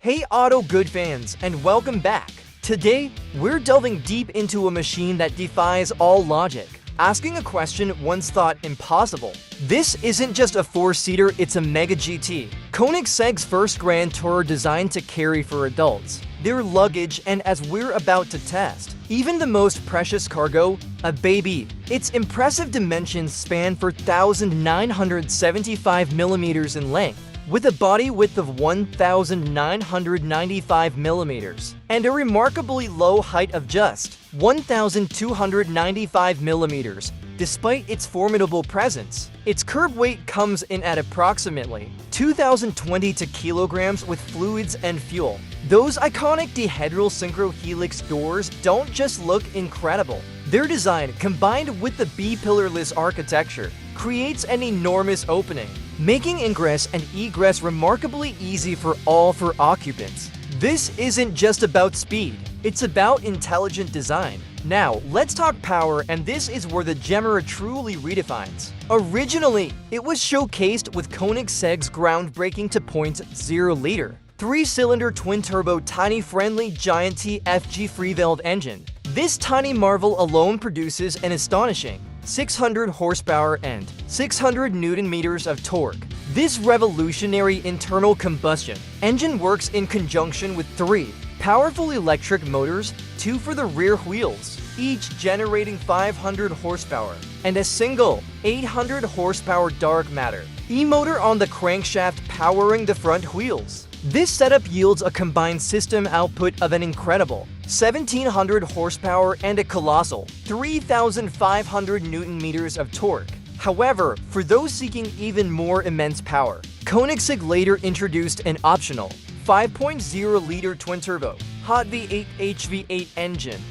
Hey auto good fans, and welcome back. Today, we're delving deep into a machine that defies all logic, asking a question once thought impossible. This isn't just a four-seater, it's a Mega GT. Koenigsegg's first Grand Tourer designed to carry for adults, their luggage, and as we're about to test, even the most precious cargo, a baby. Its impressive dimensions span 4,975 millimeters in length, with a body width of 1,995 millimeters and a remarkably low height of just 1,295 millimeters. Despite its formidable presence, its curb weight comes in at approximately 2,022 kilograms with fluids and fuel. Those iconic dihedral synchro helix doors don't just look incredible. Their design, combined with the B-pillarless architecture, creates an enormous opening, making ingress and egress remarkably easy for all four occupants. This isn't just about speed, it's about intelligent design. Now, let's talk power, and this is where the Gemera truly redefines. Originally, it was showcased with Koenigsegg's groundbreaking 2.0-liter, 3-cylinder twin-turbo tiny-friendly giant TFG free-valve engine. This tiny marvel alone produces an astonishing 600 horsepower and 600 newton-meters of torque. This revolutionary internal combustion engine works in conjunction with 3 powerful electric motors, 2 for the rear wheels, each generating 500 horsepower, and a single 800 horsepower dark matter e-motor on the crankshaft powering the front wheels. This setup yields a combined system output of an incredible 1,700 horsepower and a colossal 3,500 newton-meters of torque. However, for those seeking even more immense power, Koenigsegg later introduced an optional 5.0-liter twin-turbo hot V8 HV8 engine.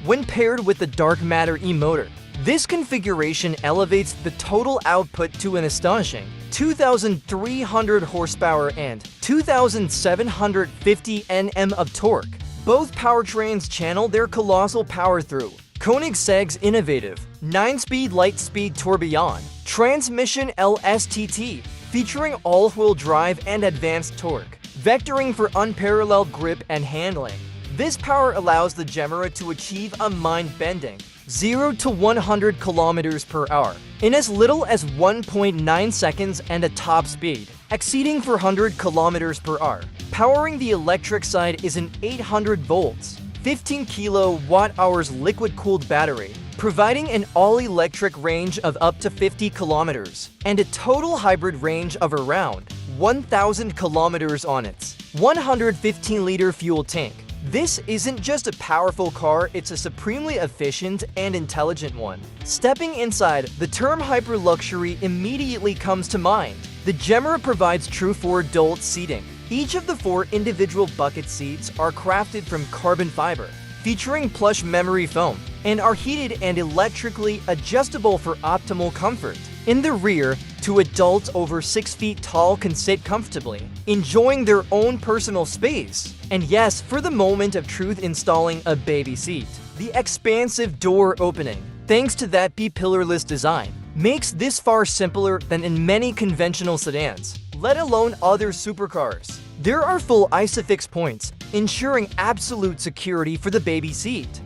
When paired with the dark matter e-motor, this configuration elevates the total output to an astonishing 2,300 horsepower and 2,750 Nm of torque. Both powertrains channel their colossal power through Koenigsegg's innovative 9-speed light-speed tourbillon transmission LSTT, featuring all-wheel drive and advanced torque, vectoring for unparalleled grip and handling. This power allows the Gemera to achieve a mind-bending 0 to 100 kilometers per hour in as little as 1.9 seconds and a top speed exceeding 400 kilometers per hour. Powering the electric side is an 800 volts, 15 kilowatt-hours liquid-cooled battery, providing an all-electric range of up to 50 kilometers and a total hybrid range of around 1,000 kilometers on its 115-liter fuel tank. This isn't just a powerful car, it's a supremely efficient and intelligent one. Stepping inside, the term hyper-luxury immediately comes to mind. The Gemera provides true four-adult seating. Each of the 4 individual bucket seats are crafted from carbon fiber, featuring plush memory foam, and are heated and electrically adjustable for optimal comfort. In the rear, 2 adults over 6 feet tall can sit comfortably, enjoying their own personal space. And yes, for the moment of truth, installing a baby seat. The expansive door opening, thanks to that B-pillarless design, makes this far simpler than in many conventional sedans, let alone other supercars. There are full ISOFIX points, ensuring absolute security for the baby seat.